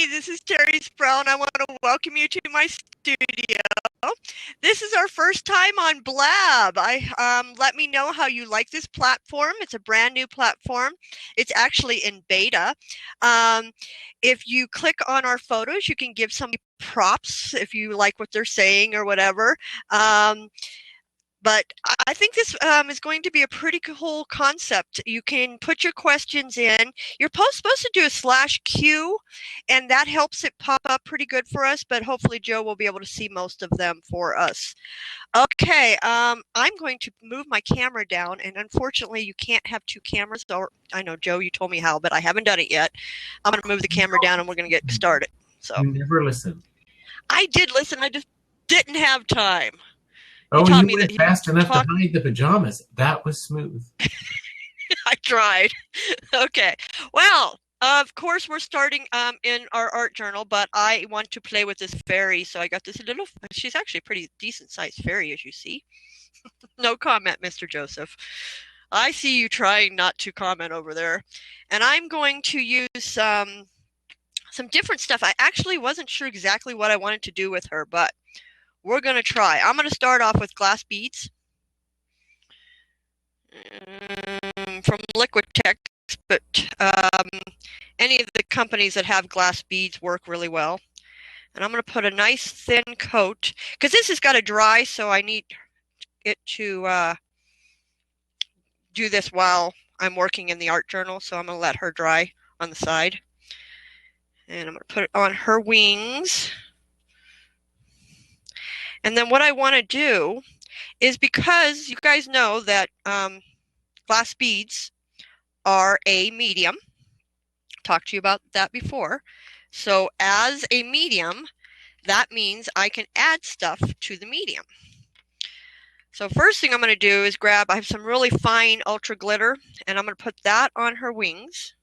Hi, this is Terry Sproul, and I want to welcome you to my studio. This is our first time on Blab. Let me know how you like this platform. It's a brand new platform. It's actually in beta. If you click on our photos, you can give some props if you like what they're saying or whatever. But I think this is going to be a pretty cool concept. You can put your questions in. You're supposed to do a /Q, and that helps it pop up pretty good for us, but hopefully Joe will be able to see most of them for us. Okay, I'm going to move my camera down, and unfortunately you can't have two cameras. Or I know, Joe, you told me how, but I haven't done it yet. I'm going to move the camera down, and we're going to get started. So you never listen. I did listen. I just didn't have time. You went fast enough to hide the pajamas. That was smooth. I tried. Okay. Well, of course, we're starting in our art journal, but I want to play with this fairy. So I got this little, she's actually a pretty decent sized fairy, as you see. No comment, Mr. Joseph. I see you trying not to comment over there. And I'm going to use some different stuff. I actually wasn't sure exactly what I wanted to do with her, but we're going to try. I'm going to start off with glass beads from Liquitex, but any of the companies that have glass beads work really well. And I'm going to put a nice thin coat, because this has got to dry, so I need it to do this while I'm working in the art journal, so I'm going to let her dry on the side. And I'm going to put it on her wings. And then what I want to do is, because you guys know that glass beads are a medium. Talked to you about that before. So as a medium, that means I can add stuff to the medium. So first thing I'm going to do is I have some really fine ultra glitter, and I'm going to put that on her wings.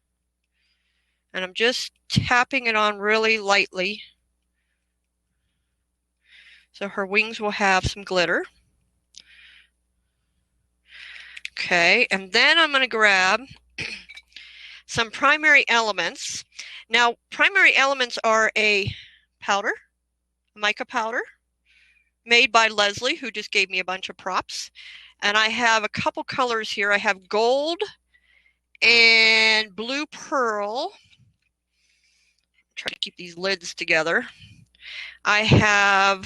And I'm just tapping it on really lightly, so her wings will have some glitter. Okay, and then I'm going to grab some primary elements. Now, primary elements are a powder, mica powder, made by Leslie, who just gave me a bunch of props. And I have a couple colors here. I have gold and blue pearl. Try to keep these lids together. I have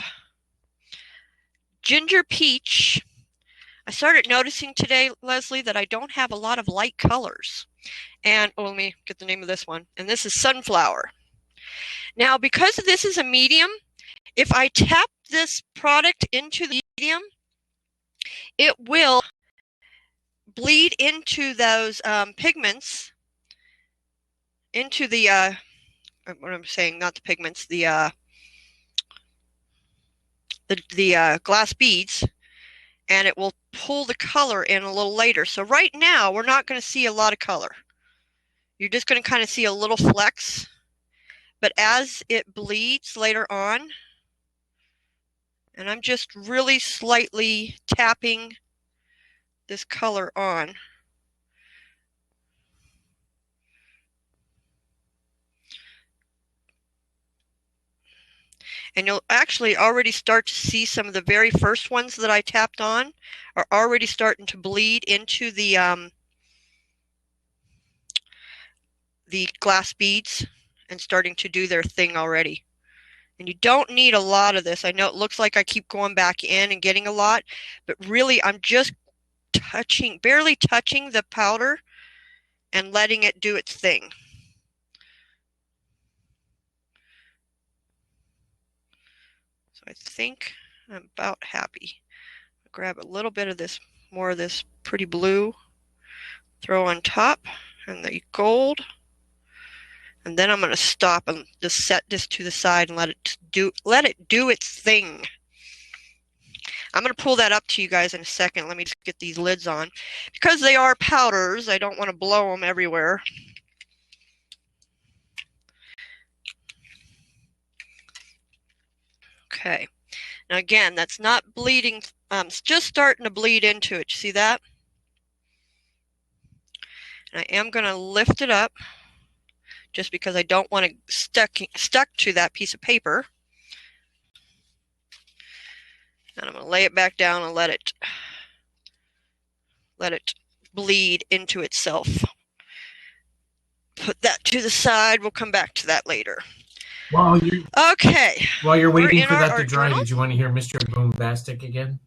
ginger peach. I started noticing today, Leslie, that I don't have a lot of light colors. And let me get the name of this one. And this is sunflower. Now, because this is a medium, if I tap this product into the medium, it will bleed into those pigments, into the, what I'm saying, not the pigments, the glass beads, and it will pull the color in a little later. So right now, we're not going to see a lot of color. You're just going to kind of see a little flecks. But as it bleeds later on, and I'm just really slightly tapping this color on. And you'll actually already start to see some of the very first ones that I tapped on are already starting to bleed into the glass beads and starting to do their thing already. And you don't need a lot of this. I know it looks like I keep going back in and getting a lot, but really I'm just barely touching the powder and letting it do its thing. So I think I'm about happy. I'll grab a little bit of this, more of this pretty blue, throw on top, and the gold. And then I'm going to stop and just set this to the side and let it do its thing. I'm going to pull that up to you guys in a second. Let me just get these lids on. Because they are powders, I don't want to blow them everywhere. Okay. Now again, that's not bleeding. It's just starting to bleed into it. You see that? And I am going to lift it up just because I don't want to stuck to that piece of paper. And I'm going to lay it back down and let it bleed into itself. Put that to the side. We'll come back to that later. While you're waiting for that to dry, did you want to hear Mr. Boombastic again?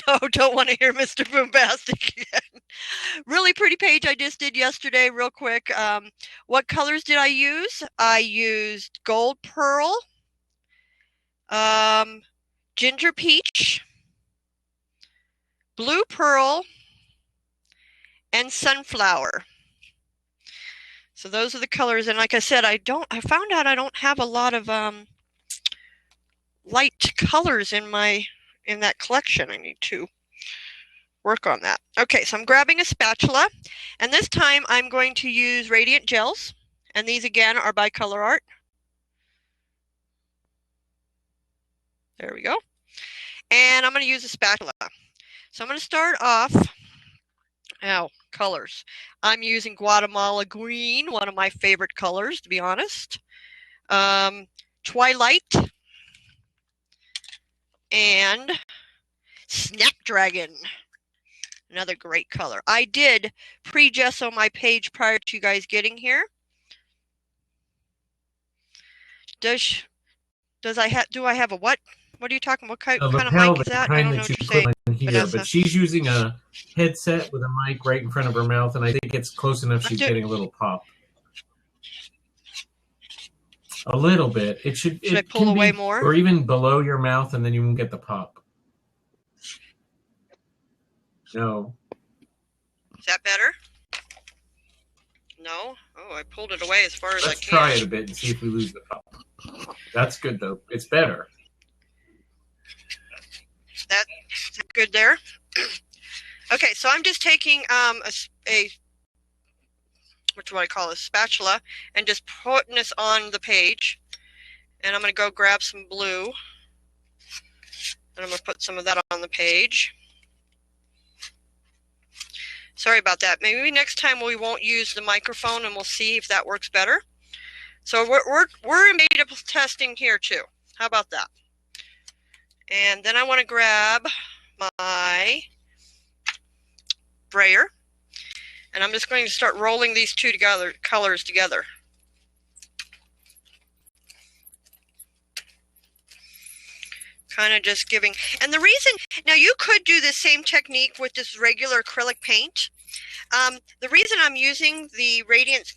No, don't want to hear Mr. Boombastic again. Really pretty page I just did yesterday, real quick. What colors did I use? I used Gold Pearl, Ginger Peach, Blue Pearl, and Sunflower. So those are the colors, and like I said, I found out I don't have a lot of light colors in that collection. I need to work on that. Okay, so I'm grabbing a spatula, and this time I'm going to use Radiant Gels, and these again are by Color Art. There we go. And I'm going to use a spatula. So I'm going to start off, colors. I'm using Guatemala Green, one of my favorite colors, to be honest. Twilight. And Snapdragon. Another great color. I did pre-gesso my page prior to you guys getting here. Do I have a what? What are you talking? What kind of mic is that? I don't know what you're saying. Here, but she's using a headset with a mic right in front of her mouth, and I think it's close enough. She's getting a little pop. A little bit. Should I pull away more, or even below your mouth, and then you won't get the pop. No. Is that better? No. Oh, I pulled it away as far as I can. Let's try it a bit and see if we lose the pop. That's good though. It's better. That's good there. Okay, so I'm just taking a spatula, and just putting this on the page. And I'm going to go grab some blue, and I'm going to put some of that on the page. Sorry about that. Maybe next time we won't use the microphone, and we'll see if that works better. So we're in beta testing here too. How about that? And then I want to grab my brayer, and I'm just going to start rolling these two colors together. Kind of just giving, and the reason, now you could do the same technique with this regular acrylic paint. The reason I'm using the Radiant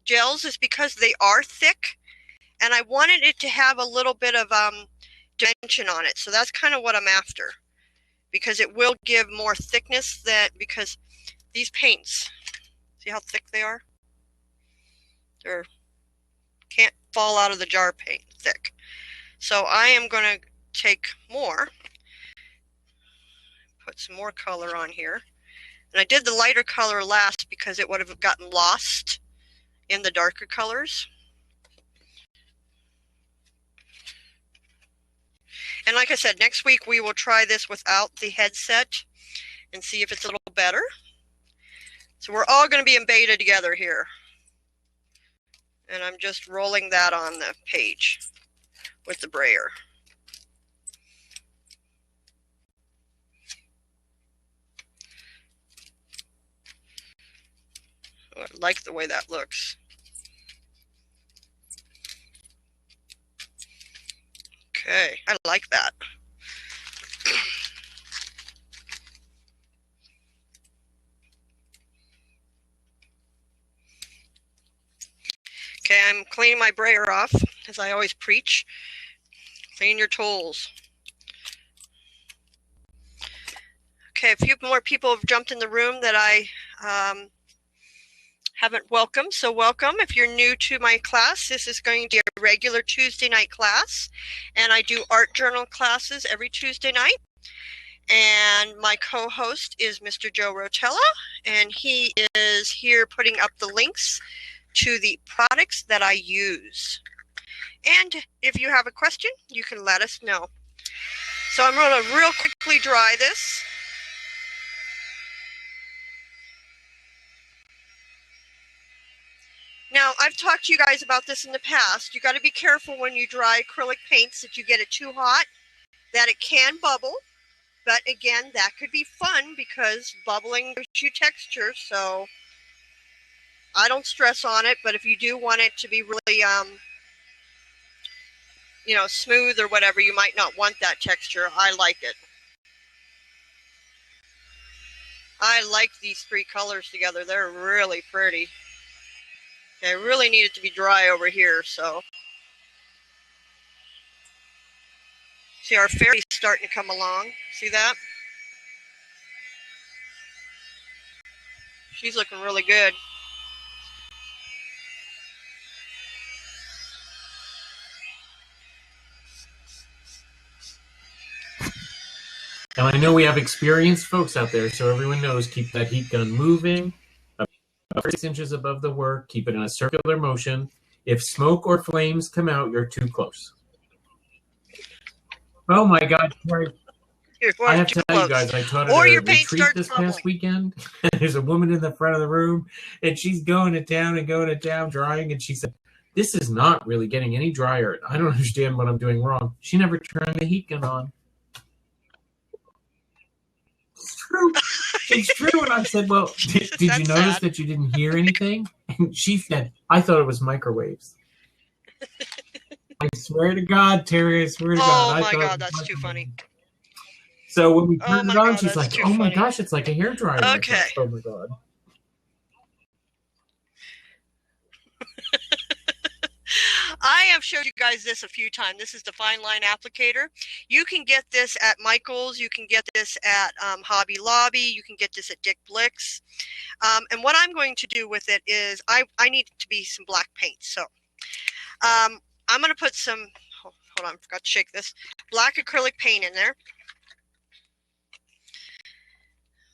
gels is because they are thick, and I wanted it to have a little bit of dimension on it. So that's kind of what I'm after, because it will give more thickness because these paints, see how thick they are? They're can't fall out of the jar paint thick. So I am going to take more, put some more color on here. And I did the lighter color last because it would have gotten lost in the darker colors. And like I said, next week we will try this without the headset and see if it's a little better. So we're all going to be in beta together here. And I'm just rolling that on the page with the brayer. Oh, I like the way that looks. Okay, I like that. Okay, I'm cleaning my brayer off, as I always preach. Clean your tools. Okay, a few more people have jumped in the room that I haven't welcomed, so welcome. If you're new to my class, this is going to be a regular Tuesday night class, and I do art journal classes every Tuesday night. And my co-host is Mr. Joe Rotella, and he is here putting up the links to the products that I use. And if you have a question, you can let us know. So I'm going to real quickly dry this. Now, I've talked to you guys about this in the past. You got to be careful when you dry acrylic paints that you get it too hot, that it can bubble. But again, that could be fun because bubbling gives you texture. So I don't stress on it. But if you do want it to be really, smooth or whatever, you might not want that texture. I like it. I like these three colors together. They're really pretty. I really need it to be dry over here, so. See, our fairy's starting to come along. See that? She's looking really good. And I know we have experienced folks out there, so everyone knows, keep that heat gun moving, about 6 inches above the work, keep it in a circular motion. If smoke or flames come out, you're too close. Oh my God, Terry. I have to tell you guys, I taught at a retreat this past weekend. There's a woman in the front of the room, and she's going to town drying, and she said, "This is not really getting any drier. I don't understand what I'm doing wrong." She never turned the heat gun on. It's true. It's true. And I said, "Well, did you notice that you didn't hear anything?" And she said, "I thought it was microwaves." I swear to God, Terry, I swear to God. Oh my God, that's too funny. So when we turned it on, she's like, "Oh my gosh, it's like a hairdryer." Okay. Oh my God. I have showed you guys this a few times. This is the fine line applicator. You can get this at Michael's. You can get this at Hobby Lobby. You can get this at Dick Blick's. And what I'm going to do with it is I need it to be some black paint. So I'm going to put some, hold on, I forgot to shake this, black acrylic paint in there.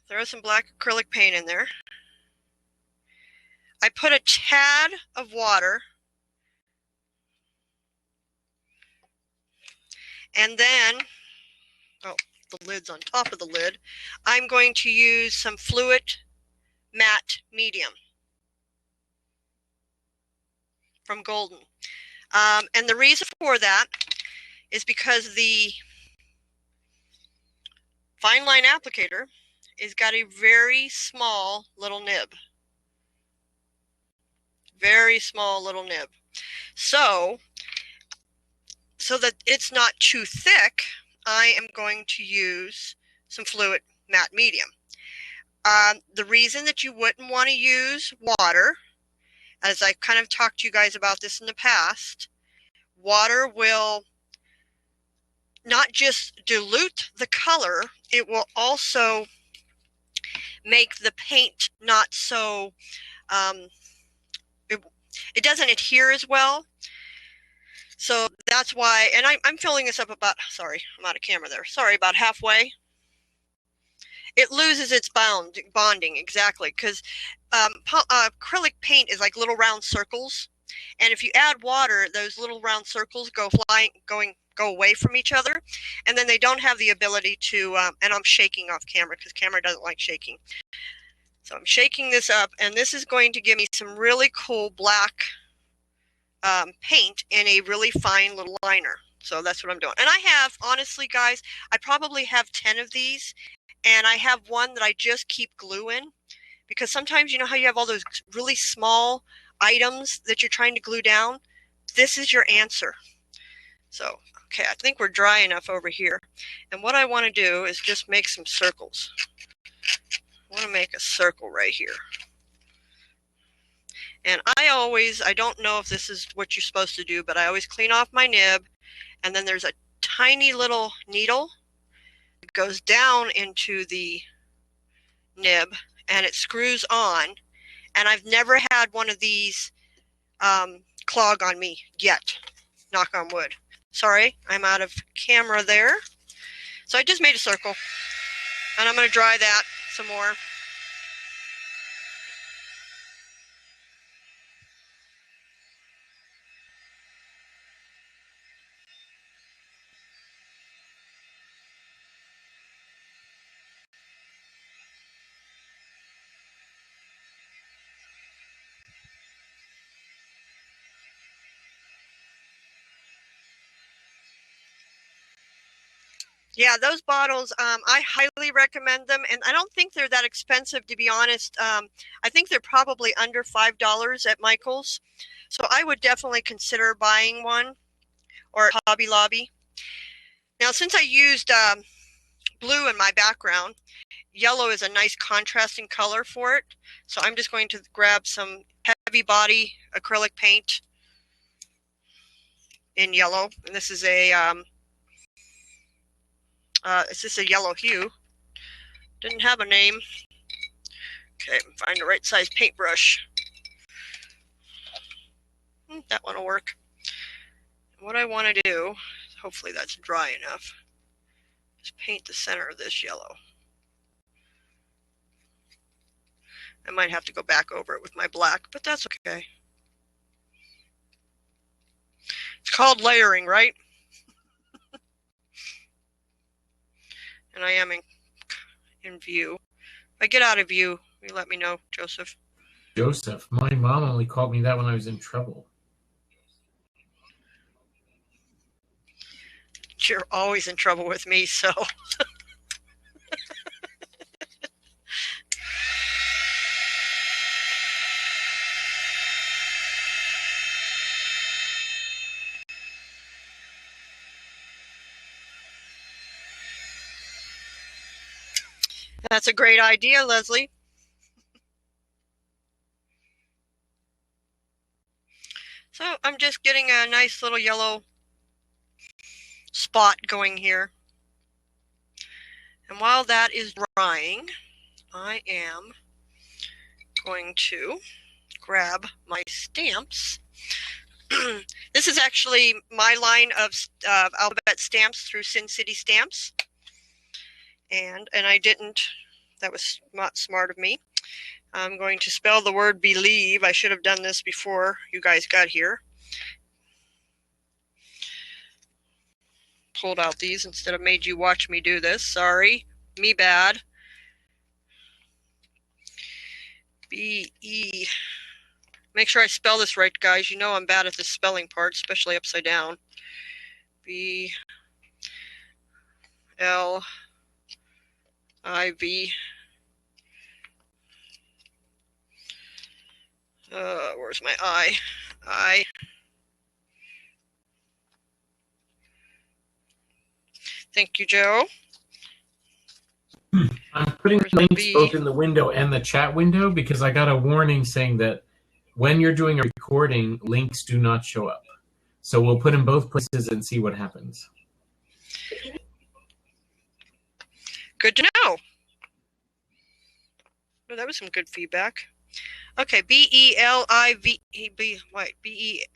Throw some black acrylic paint in there. I put a tad of water. And then, oh, the lid's on top of the lid. I'm going to use some Fluid Matte Medium from Golden. And the reason for that is because the fine line applicator has got a very small little nib. Very small little nib. So that it's not too thick, I am going to use some Fluid Matte Medium. The reason that you wouldn't want to use water, as I've kind of talked to you guys about this in the past, water will not just dilute the color, it will also make the paint not so, it doesn't adhere as well. So that's why, and I'm filling this up about, sorry, I'm out of camera there. Sorry, about halfway. It loses its bonding, exactly, because acrylic paint is like little round circles. And if you add water, those little round circles go away from each other. And then they don't have the ability to, and I'm shaking off camera because camera doesn't like shaking. So I'm shaking this up, and this is going to give me some really cool black paint in a really fine little liner. So that's what I'm doing. And I have, honestly, guys, I probably have 10 of these. And I have one that I just keep glue in. Because sometimes you know how you have all those really small items that you're trying to glue down? This is your answer. So, okay, I think we're dry enough over here. And what I want to do is just make some circles. I want to make a circle right here. And I don't know if this is what you're supposed to do, but I always clean off my nib. And then there's a tiny little needle that goes down into the nib, and it screws on. And I've never had one of these clog on me yet, knock on wood. Sorry, I'm out of camera there. So I just made a circle, and I'm going to dry that some more. Yeah, those bottles, I highly recommend them, and I don't think they're that expensive, to be honest. I think they're probably under $5 at Michael's, so I would definitely consider buying one, or at Hobby Lobby. Now, since I used blue in my background, yellow is a nice contrasting color for it, so I'm just going to grab some heavy body acrylic paint in yellow, and this is a it's just a yellow hue. Didn't have a name. Okay, find the right size paintbrush. That one will work. What I want to do, hopefully that's dry enough, is paint the center of this yellow. I might have to go back over it with my black, but that's okay. It's called layering, right? And I am in view. If I get out of view, you let me know, Joseph. Joseph, my mom only called me that when I was in trouble. You're always in trouble with me, so. That's a great idea, Leslie. So I'm just getting a nice little yellow spot going here. And while that is drying, I am going to grab my stamps. This is actually my line of alphabet stamps through Sin City Stamps. And I didn't. That was not smart of me. I'm going to spell the word believe. I should have done this before you guys got here. Pulled out these instead of made you watch me do this. Sorry. Me bad. B-E. Make sure I spell this right, guys. You know I'm bad at the spelling part, especially upside down. B-L-I-V. Where's my I? I. Thank you, Joe. I'm putting links both in the window and the chat window because I got a warning saying that when you're doing a recording, links do not show up. So we'll put in both places and see what happens. Good to know. Oh, that was some good feedback. Okay, B-E-L-I-V-E, what? B-E-I-V-E,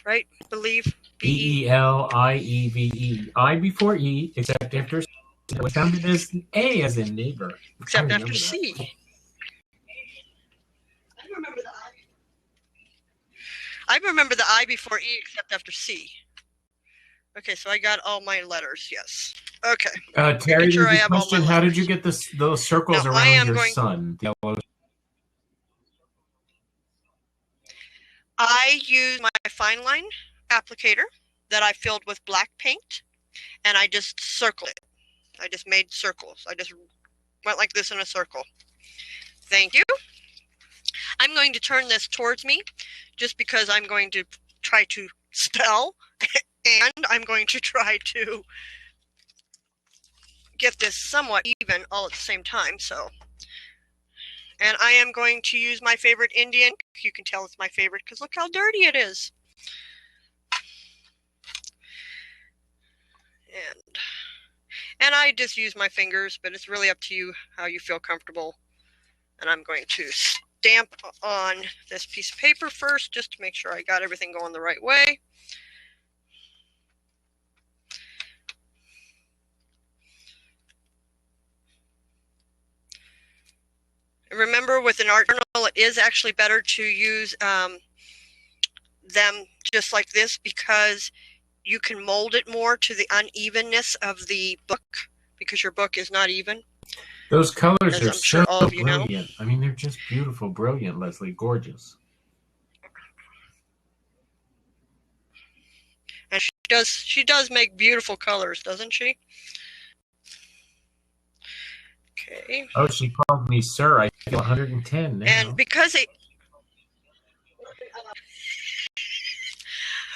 right? Believe. B-E-L-I-E-V-E. I before E, except after C. It sounded as A as in neighbor. Except after C. I remember the I before E, except after C. Okay, so I got all my letters, yes. Okay. Terry, sure I have question, how did you get those circles now, around your sun? I used my fine line applicator that I filled with black paint, and I just circled it. I just made circles. I just went like this in a circle. Thank you. I'm going to turn this towards me just because I'm going to try to spell and I'm going to try to get this somewhat even all at the same time. So, and I am going to use my favorite Indian. You can tell it's my favorite because look how dirty it is. And I just use my fingers, but it's really up to you how you feel comfortable. And I'm going to stamp on this piece of paper first just to make sure I got everything going the right way. Remember, with an art journal, it is actually better to use them just like this because you can mold it more to the unevenness of the book because your book is not even. Those colors are so brilliant. I mean, they're just beautiful, brilliant, Leslie, gorgeous. She does make beautiful colors, doesn't she? Okay. Oh, she called me sir. I feel 110 now. And because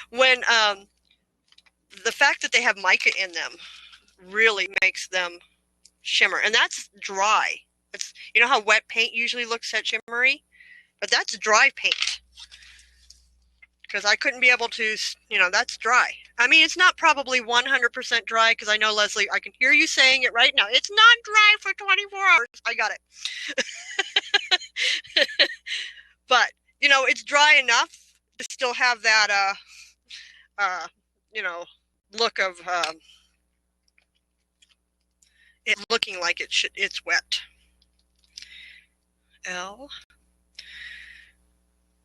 when the fact that they have mica in them really makes them shimmer, and that's dry. It's, you know how wet paint usually looks at shimmery, but that's dry paint. Because I couldn't be able to, that's dry. I mean, it's not probably 100% dry, because I know, Leslie, I can hear you saying it right now. It's not dry for 24 hours. I got it. But, it's dry enough to still have that, look of it looking like it's wet. L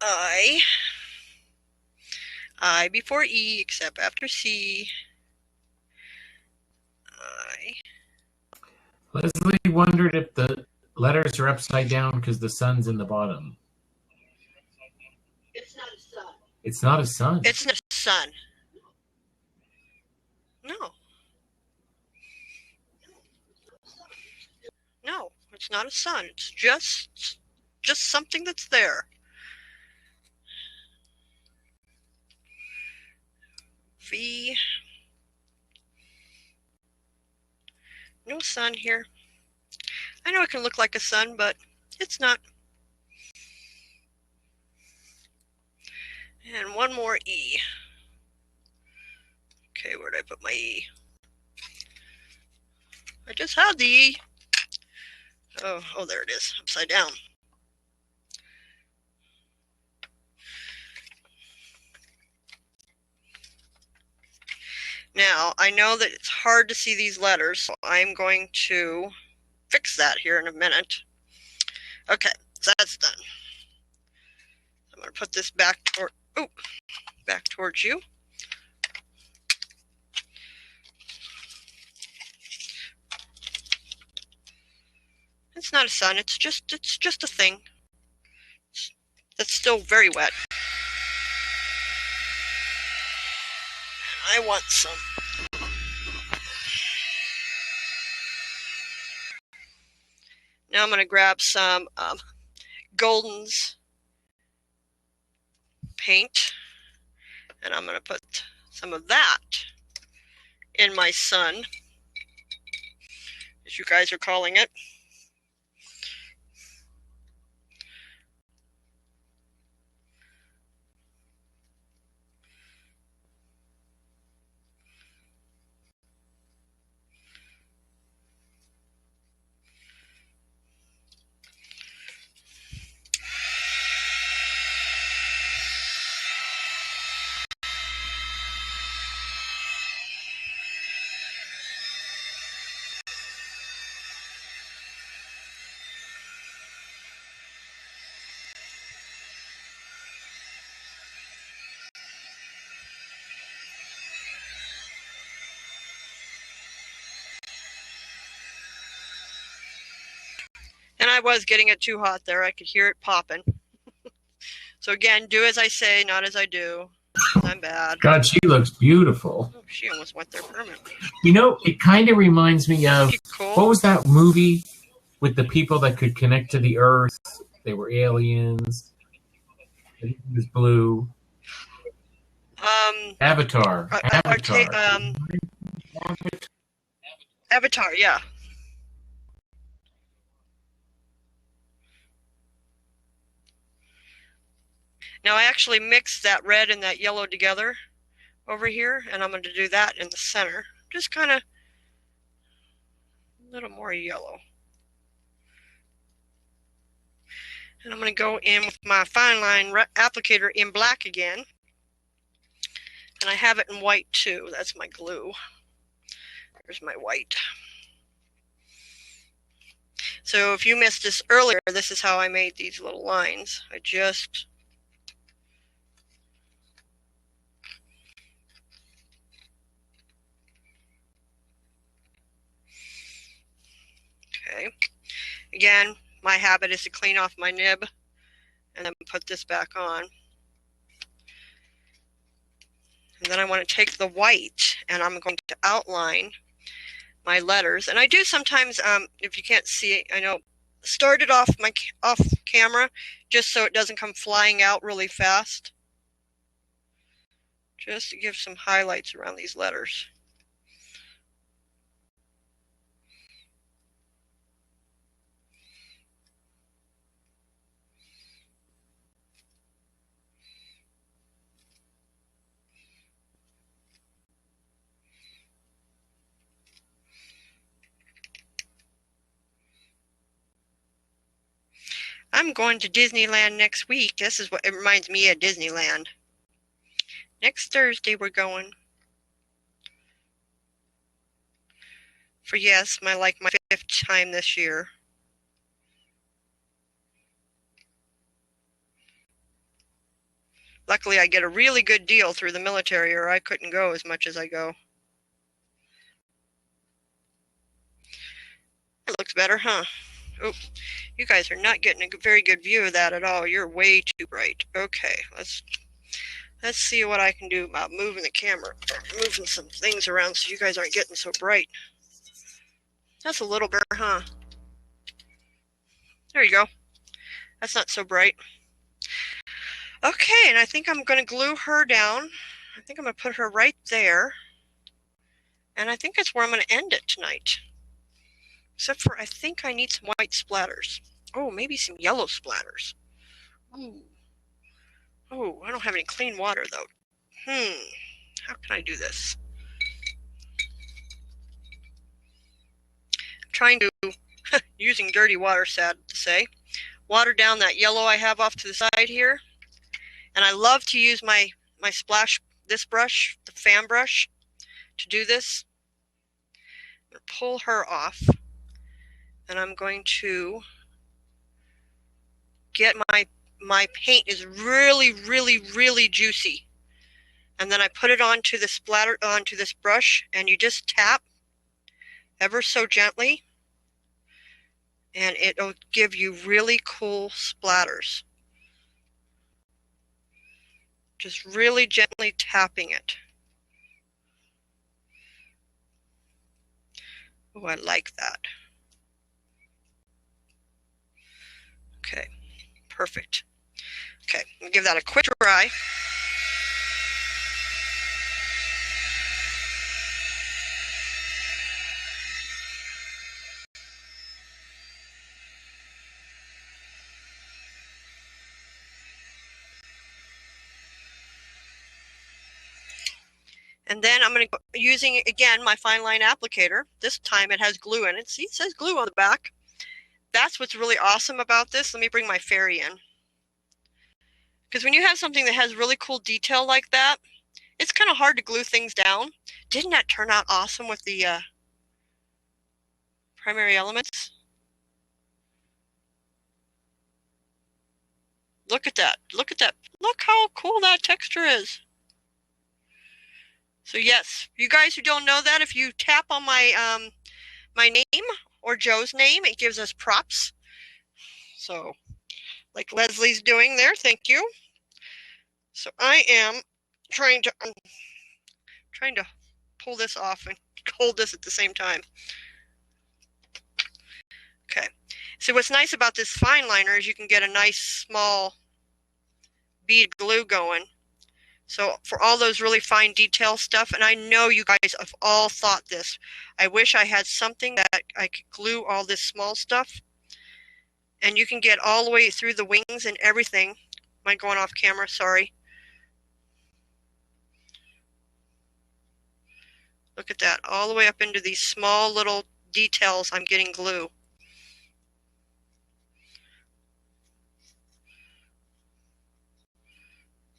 I before E, except after C. I. Leslie wondered if the letters are upside down because the sun's in the bottom. It's not a sun. It's not a sun. It's not a sun. No. No, it's not a sun. It's just something that's there. V. No sun here. I know it can look like a sun, but it's not. And one more E. Okay, where did I put my E? I just had the E. Oh, there it is, upside down. Now, I know that it's hard to see these letters, so I'm going to fix that here in a minute. Okay, so that's done. I'm going to put this back towards you. It's not a sun, it's just a thing that's still very wet. I want some. Now I'm going to grab some Golden's paint, and I'm going to put some of that in my sun, as you guys are calling it. And I was getting it too hot there. I could hear it popping. So again, do as I say, not as I do. I'm bad. God, she looks beautiful. Oh, she almost went there permanently. It kind of reminds me of, cool? What was that movie with the people that could connect to the Earth? They were aliens. It was blue. Avatar. Avatar, yeah. Now I actually mixed that red and that yellow together over here, and I'm going to do that in the center. Just kind of a little more yellow. And I'm going to go in with my fine line applicator in black again. And I have it in white too. That's my glue. There's my white. So if you missed this earlier, this is how I made these little lines. I just okay. Again, my habit is to clean off my nib and then put this back on. And then I want to take the white and I'm going to outline my letters. And I do sometimes, if you can't see, I know, start it off camera just so it doesn't come flying out really fast. Just to give some highlights around these letters. I'm going to Disneyland next week. This is what it reminds me of Disneyland. Next Thursday we're going. For yes, my 5th time this year. Luckily I get a really good deal through the military or I couldn't go as much as I go. It looks better, huh? Oh, you guys are not getting a very good view of that at all. You're way too bright. Okay, let's see what I can do about moving the camera, moving some things around so you guys aren't getting so bright. That's a little better, huh? There you go. That's not so bright. Okay, and I think I'm going to glue her down. I think I'm going to put her right there. And I think that's where I'm going to end it tonight. Except for I think I need some white splatters. Oh, maybe some yellow splatters. Ooh. Oh, I don't have any clean water though. How can I do this? I'm trying to, using dirty water, sad to say, water down that yellow I have off to the side here. And I love to use my splash, this brush, the fan brush, to do this. I'm going to pull her off. And I'm going to get my paint is really, really, really juicy. And then I put it onto the splatter, onto this brush, and you just tap ever so gently. And it'll give you really cool splatters. Just really gently tapping it. Oh, I like that. Okay, perfect. Okay, I'm gonna give that a quick dry. And then I'm going to be using, again, my fine line applicator. This time it has glue in it. See, it says glue on the back. That's what's really awesome about this. Let me bring my fairy in. Because when you have something that has really cool detail like that, it's kind of hard to glue things down. Didn't that turn out awesome with the primary elements? Look at that. Look at that. Look how cool that texture is. So yes, you guys who don't know that, if you tap on my my name or Joe's name, it gives us props. So like Leslie's doing there, thank you. So I am trying to pull this off and hold this at the same time. Okay. So what's nice about this fine liner is you can get a nice small bead glue going. So for all those really fine detail stuff, and I know you guys have all thought this, I wish I had something that I could glue all this small stuff. And you can get all the way through the wings and everything. Am I going off camera? Sorry. Look at that. All the way up into these small little details I'm getting glue.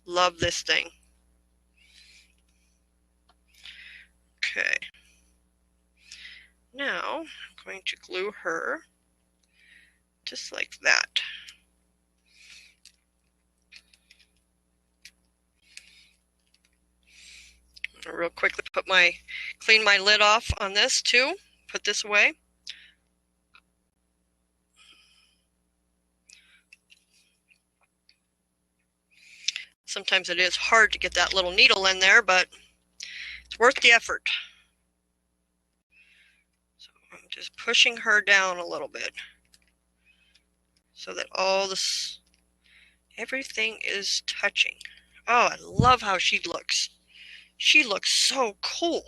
Love this thing. Okay. Now I'm going to glue her just like that. I'm gonna real quickly clean my lid off on this too. Put this away. Sometimes it is hard to get that little needle in there, but it's worth the effort. So I'm just pushing her down a little bit so that everything is touching. Oh, I love how she looks. She looks so cool.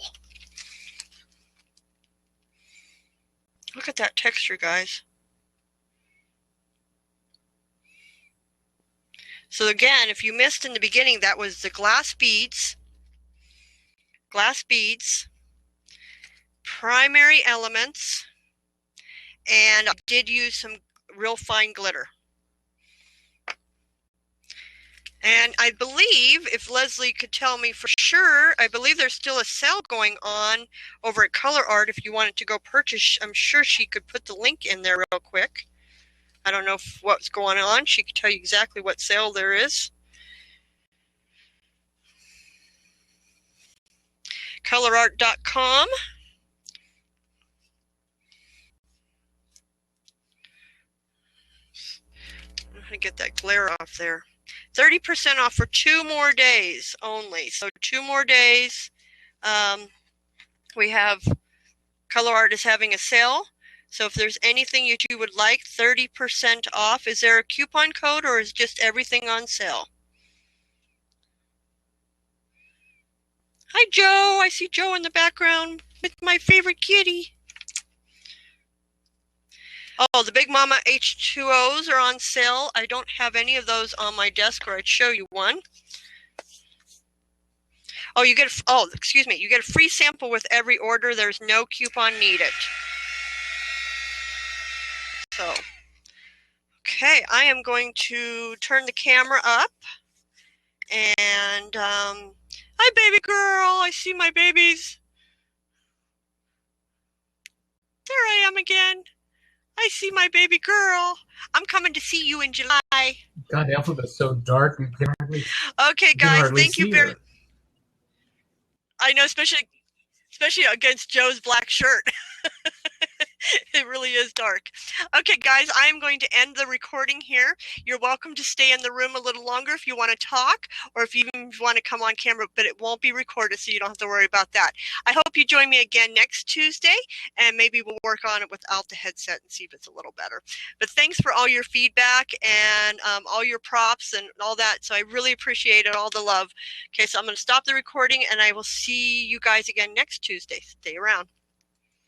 Look at that texture, guys. So again, if you missed in the beginning, that was the glass beads, primary elements, and I did use some real fine glitter. And I believe, if Leslie could tell me for sure, I believe there's still a sale going on over at Color Art. If you wanted to go purchase, I'm sure she could put the link in there real quick. I don't know what's going on. She could tell you exactly what sale there is. colorart.com. I'm going to get that glare off there. 30% off for 2 more days only. So 2 more days. We have Color Art is having a sale. So if there's anything you would like, 30% off. Is there a coupon code or is just everything on sale? Hi, Joe. I see Joe in the background with my favorite kitty. Oh, the Big Mama H2Os are on sale. I don't have any of those on my desk, or I'd show you one. Oh, you get a free sample with every order. There's no coupon needed. So, okay, I am going to turn the camera up. And, hi, baby girl. I see my babies. There I am again. I see my baby girl. I'm coming to see you in July. God, the alphabet's so dark. Okay, guys, thank you very much. I know, especially against Joe's black shirt. It really is dark. Okay, guys, I am going to end the recording here. You're welcome to stay in the room a little longer if you want to talk, or if you even want to come on camera, but it won't be recorded, so you don't have to worry about that. I hope you join me again next Tuesday, and maybe we'll work on it without the headset and see if it's a little better. But thanks for all your feedback and all your props and all that, so I really appreciate it, all the love. Okay, so I'm going to stop the recording, and I will see you guys again next Tuesday. Stay around.